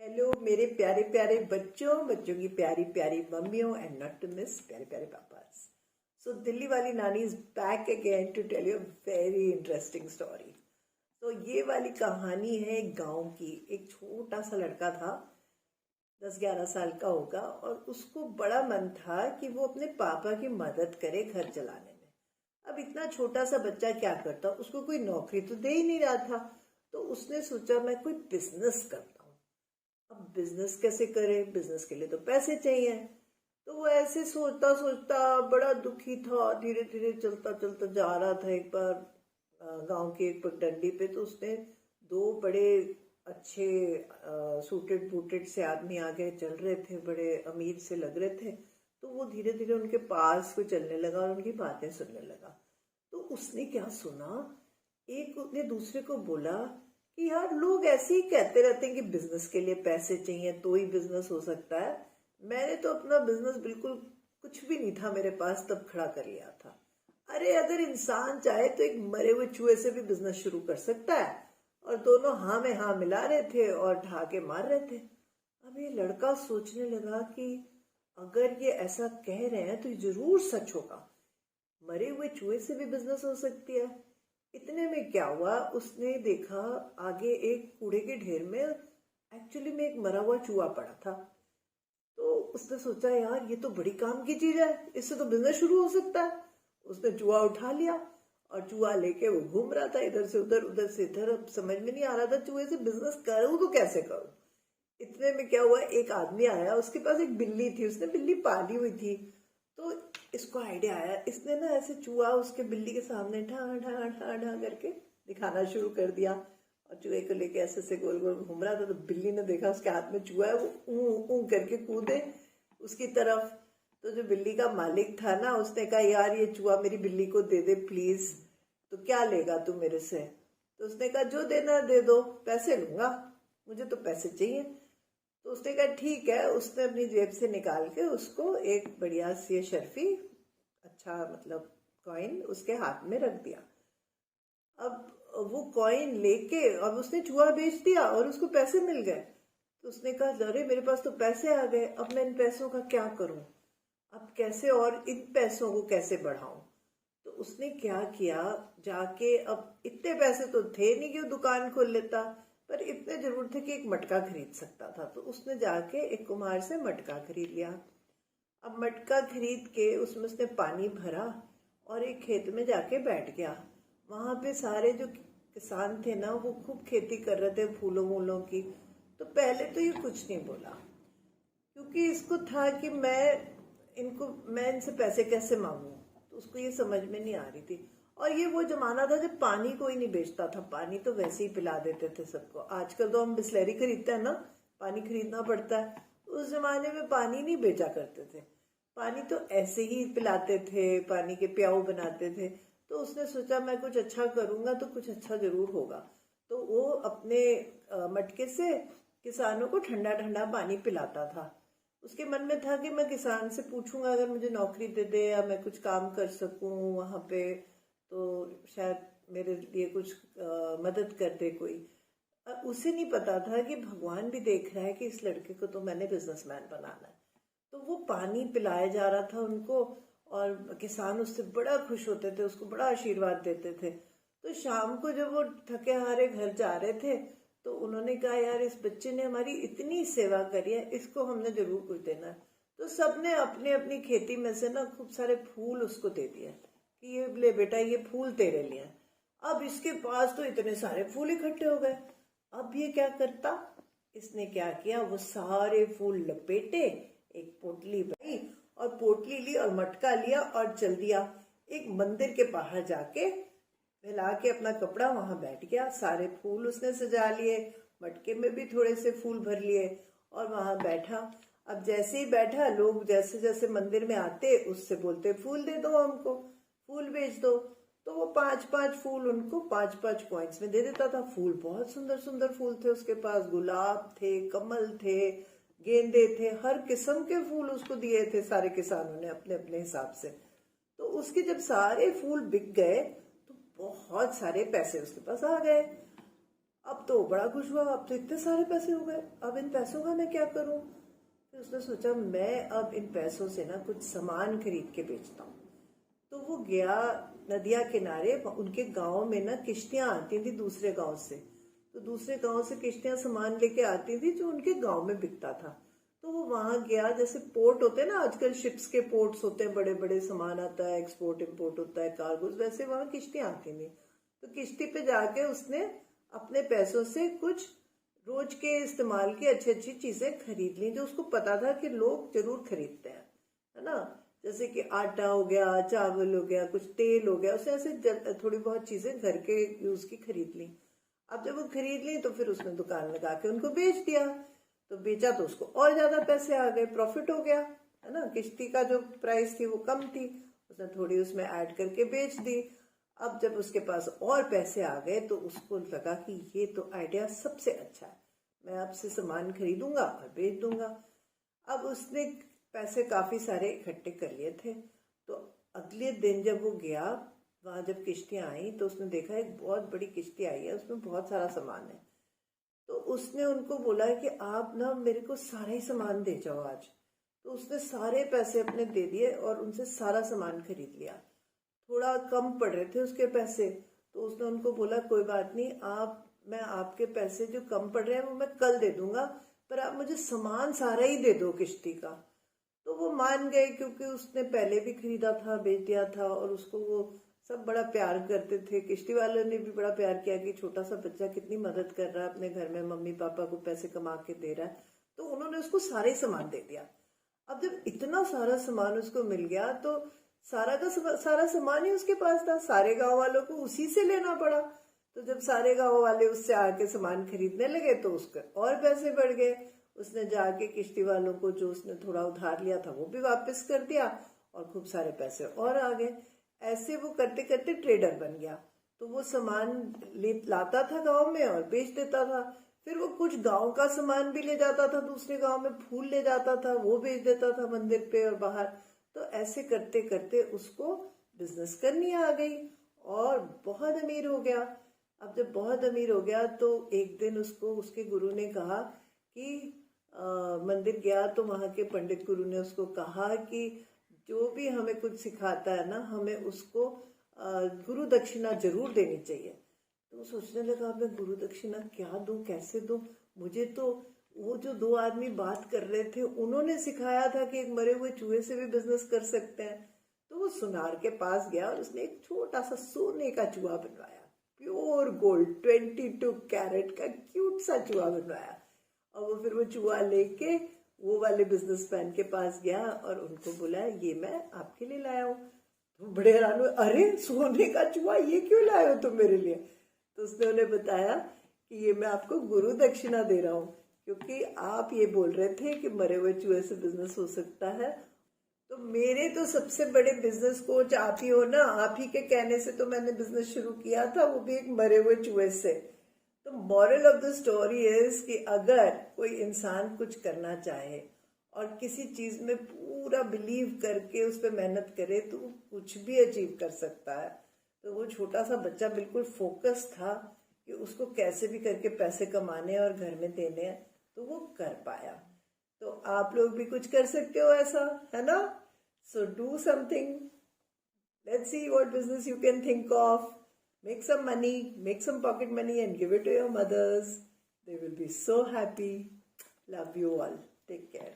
Hello मेरे प्यारे प्यारे बच्चों की प्यारी प्यारी मम्मियों एंड नॉट टू मिस प्यारे प्यारे पापास। सो दिल्ली वाली नानी is back again to tell you very interesting story. तो ये वाली कहानी है एक गांव की। एक छोटा सा लड़का था, 10-11 साल का होगा, और उसको बड़ा मन था कि वो अपने पापा की मदद करे घर चलाने में। अब इतना छोटा सा बच्चा क्या करता, उसको कोई नौकरी तो दे ही नहीं रहा था। तो उसने सोचा मैं कोई बिजनेस करता हूँ। अब बिजनेस कैसे करे, बिजनेस के लिए तो पैसे चाहिए। तो वो ऐसे सोचता सोचता बड़ा दुखी था। धीरे धीरे चलता चलता जा रहा था। एक बार गांव की एक पगडंडी पे तो उसने दो बड़े अच्छे सूटेड बूटेड से आदमी आगे चल रहे थे, बड़े अमीर से लग रहे थे। तो वो धीरे धीरे उनके पास को चलने लगा और उनकी बातें सुनने लगा। तो उसने क्या सुना, एक ने दूसरे को बोला कि यार लोग ऐसे ही कहते रहते हैं कि बिजनेस के लिए पैसे चाहिए तो ही बिजनेस हो सकता है। मैंने तो अपना बिजनेस बिल्कुल कुछ भी नहीं था मेरे पास तब खड़ा कर लिया था। अरे अगर इंसान चाहे तो एक मरे हुए चूहे से भी बिजनेस शुरू कर सकता है। और दोनों हाँ में हाँ मिला रहे थे और ढाके मार रहे थे। अब ये लड़का सोचने लगा कि अगर ये ऐसा कह रहे हैं तो ये जरूर सच होगा। मरे हुए चूहे से भी बिजनेस हो सकती है। इतने में क्या हुआ, उसने देखा आगे एक कूड़े के ढेर में एक्चुअली में एक मरा हुआ चूहा पड़ा था। तो उसने सोचा यार ये तो बड़ी काम की चीज है, इससे तो बिजनेस शुरू हो सकता है। उसने चूहा उठा लिया और चूहा लेके वो घूम रहा था इधर से उधर उधर से इधर। अब समझ में नहीं आ रहा था चूहे से बिजनेस करूं तो कैसे करूं। इतने में क्या हुआ, एक आदमी आया, उसके पास एक बिल्ली थी, उसने बिल्ली पाली हुई थी। तो इसको आइडिया आया, इसने ना ऐसे चूहा उसके बिल्ली के सामने ढा ढा ढा ढा करके दिखाना शुरू कर दिया। और चूहे को लेके ऐसे ऐसे गोल गोल घूम रहा था। तो बिल्ली ने देखा उसके हाथ में चूहा है, वो ऊ ऊ करके कूदे उसकी तरफ। तो जो बिल्ली का मालिक था ना, उसने कहा यार ये चूहा मेरी बिल्ली को दे दे प्लीज। तो क्या लेगा तू मेरे से। तो उसने कहा जो देना दे दो, पैसे लूंगा, मुझे तो पैसे चाहिए। तो उसने कहा ठीक है। उसने अपनी जेब से निकाल के उसको एक बढ़िया सी शर्फी अच्छा मतलब कॉइन उसके हाथ में रख दिया। अब वो कॉइन लेके अब उसने चूहा बेच दिया और उसको पैसे मिल गए। तो उसने कहा अरे मेरे पास तो पैसे आ गए, अब मैं इन पैसों का क्या करूं, अब कैसे और इन पैसों को कैसे बढ़ाऊं। तो उसने क्या किया, जाके अब इतने पैसे तो थे नहीं कि वो दुकान खोल लेता, पर इतने जरूर थे कि एक मटका खरीद सकता था। तो उसने जाके एक कुम्हार से मटका खरीद लिया। अब मटका खरीद के उसमें उसने पानी भरा और एक खेत में जाके बैठ गया। वहां पे सारे जो किसान थे ना, वो खूब खेती कर रहे थे फूलों वूलों की। तो पहले तो ये कुछ नहीं बोला, क्योंकि इसको था कि मैं इनसे पैसे कैसे मांगू। तो उसको ये समझ में नहीं आ रही थी। और ये वो जमाना था जब पानी कोई नहीं बेचता था, पानी तो वैसे ही पिला देते थे सबको। आजकल तो हम बिस्लरी खरीदते हैं ना, पानी खरीदना पड़ता है। उस जमाने में पानी नहीं बेचा करते थे, पानी तो ऐसे ही पिलाते थे, पानी के प्याऊ बनाते थे। तो उसने सोचा मैं कुछ अच्छा करूंगा तो कुछ अच्छा जरूर होगा। तो वो अपने मटके से किसानों को ठंडा ठंडा पानी पिलाता था। उसके मन में था कि मैं किसान से पूछूंगा अगर मुझे नौकरी दे दे या मैं कुछ काम कर सकूं वहां पे, तो शायद मेरे लिए कुछ मदद कर दे कोई। उसे नहीं पता था कि भगवान भी देख रहा है कि इस लड़के को तो मैंने बिजनेसमैन बनाना है। तो वो पानी पिलाया जा रहा था उनको, और किसान उससे बड़ा खुश होते थे, उसको बड़ा आशीर्वाद देते थे। तो शाम को जब वो थके हारे घर जा रहे थे, तो उन्होंने कहा यार इस बच्चे ने हमारी इतनी सेवा करी है, इसको हमने जरूर कुछ देना है। तो सबने अपनी अपनी खेती में से ना खूब सारे फूल उसको दे दिए कि ये ले बेटा ये फूल तेरे लिए। अब इसके पास तो इतने सारे फूल इकट्ठे हो गए। अब ये क्या करता, इसने क्या किया, वो सारे फूल लपेटे, एक पोटली भरी और पोटली ली और मटका लिया और चल दिया एक मंदिर के बाहर जाके फैला के अपना कपड़ा वहां बैठ गया। सारे फूल उसने सजा लिए, मटके में भी थोड़े से फूल भर लिए और वहां बैठा। अब जैसे ही बैठा, लोग जैसे जैसे मंदिर में आते उससे बोलते फूल दे दो हमको, फूल बेच दो। तो वो 5-5 फूल उनको 5-5 कॉइन्स में दे देता था। फूल बहुत सुंदर सुंदर फूल थे उसके पास, गुलाब थे, कमल थे, गेंदे थे, हर किस्म के फूल उसको दिए थे सारे किसानों ने अपने अपने हिसाब से। तो उसके जब सारे फूल बिक गए तो बहुत सारे पैसे उसके पास आ गए। अब तो बड़ा खुश हुआ, अब तो इतने सारे पैसे हो गए, अब इन पैसों का मैं क्या करूं। फिर उसने सोचा मैं अब इन पैसों से ना कुछ सामान खरीद के बेचता हूँ। तो वो गया नदिया किनारे, उनके गांव में ना किश्तियां आती थी दूसरे गांव से, तो दूसरे गांव से किश्तियां सामान लेके आती थी जो उनके गांव में बिकता था। तो वो वहां गया, जैसे पोर्ट होते हैं ना आजकल, शिप्स के पोर्ट्स होते हैं, बड़े बड़े सामान आता है, एक्सपोर्ट इम्पोर्ट होता है, कार्गोज, वैसे वहां किश्तियां आती थी। तो किश्ती पे जाके उसने अपने पैसों से कुछ रोज के इस्तेमाल की अच्छी अच्छी चीजें खरीद ली, जो उसको पता था कि लोग जरूर खरीदते हैं, है ना। जैसे कि आटा हो गया, चावल हो गया, कुछ तेल हो गया, उसने ऐसे थोड़ी बहुत चीजें घर के यूज की खरीद ली। अब जब वो खरीद ली तो फिर उसने दुकान लगा के उनको बेच दिया। तो बेचा तो उसको और ज्यादा पैसे आ गए, प्रॉफिट हो गया, है ना। किश्ती का जो प्राइस थी वो कम थी, उसने थोड़ी उसमें ऐड करके बेच दी। अब जब उसके पास और पैसे आ गए तो उसको लगा कि ये तो आइडिया सबसे अच्छा है, मैं आपसे सामान खरीदूंगा और बेच दूंगा। अब उसने पैसे काफी सारे इकट्ठे कर लिए थे। तो अगले दिन जब वो गया वहां, जब किश्तियां आई तो उसने देखा एक बहुत बड़ी किश्ती आई है, उसमें बहुत सारा सामान है। तो उसने उनको बोला कि आप ना मेरे को सारा ही सामान दे जाओ आज। तो उसने सारे पैसे अपने दे दिए और उनसे सारा सामान खरीद लिया। थोड़ा कम पड़ रहे थे उसके पैसे, तो उसने उनको बोला कोई बात नहीं, मैं आपके पैसे जो कम पड़ रहे हैं वो मैं कल दे दूंगा, पर आप मुझे सामान सारा ही दे दो किश्ती का। तो वो मान गए, क्योंकि उसने पहले भी खरीदा था, बेच दिया था, और उसको वो सब बड़ा प्यार करते थे। किश्ती वालों ने भी बड़ा प्यार किया कि छोटा सा बच्चा कितनी मदद कर रहा है अपने घर में, मम्मी पापा को पैसे कमा के दे रहा है। तो उन्होंने उसको सारे सामान दे दिया। अब जब इतना सारा सामान उसको मिल गया तो सारा का सारा सामान ही उसके पास था, सारे गांव वालों को उसी से लेना पड़ा। तो जब सारे गांव वाले उससे आके सामान खरीदने लगे तो उसके और पैसे बढ़ गए। उसने जाके किश्ती वालों को जो उसने थोड़ा उधार लिया था वो भी वापस कर दिया, और खूब सारे पैसे और आ गए। ऐसे वो करते करते ट्रेडर बन गया। तो वो सामान लाता था गांव में और बेच देता था। फिर वो कुछ गांव का सामान भी ले जाता था दूसरे गांव में, फूल ले जाता था, वो बेच देता था मंदिर पे और बाहर। तो ऐसे करते करते उसको बिजनेस करनी आ गई और बहुत अमीर हो गया। अब जब बहुत अमीर हो गया तो एक दिन उसको उसके गुरु ने कहा कि मंदिर गया तो वहां के पंडित गुरु ने उसको कहा कि जो भी हमें कुछ सिखाता है ना, हमें उसको गुरु दक्षिणा जरूर देनी चाहिए। तो सोचने लगा मैं गुरु दक्षिणा क्या दूं, कैसे दूं। मुझे तो वो जो दो आदमी बात कर रहे थे उन्होंने सिखाया था कि एक मरे हुए चूहे से भी बिजनेस कर सकते हैं। तो वो सुनार के पास गया और उसने एक छोटा सा सोने का चूहा बनवाया, प्योर गोल्ड 22 कैरेट का क्यूट सा चूहा बनवाया। और वो फिर वो चूहा लेके वो वाले बिजनेसमैन के पास गया और उनको बोला ये मैं आपके लिए लाया हूँ। तो बड़े हैरान हुए, अरे सोने का चूहा ये क्यों लाए हो तुम मेरे लिए। तो उसने उन्हें बताया कि ये मैं आपको गुरु दक्षिणा दे रहा हूँ, क्योंकि आप ये बोल रहे थे कि मरे हुए चूहे से बिजनेस हो सकता है। तो मेरे तो सबसे बड़े बिजनेस कोच आप ही हो ना, आप ही के कहने से तो मैंने बिजनेस शुरू किया था, वो भी एक मरे हुए चूहे से। तो moral of the story is कि अगर कोई इंसान कुछ करना चाहे और किसी चीज में पूरा बिलीव करके उस पर मेहनत करे तो वो कुछ भी अचीव कर सकता है। तो वो छोटा सा बच्चा बिल्कुल फोकस था कि उसको कैसे भी करके पैसे कमाने और घर में देने हैं, तो वो कर पाया। तो आप लोग भी कुछ कर सकते हो ऐसा, है ना। So do something, let's see what business you can think of. Make some money, make some pocket money and give it to your mothers. They will be so happy. Love you all. Take care.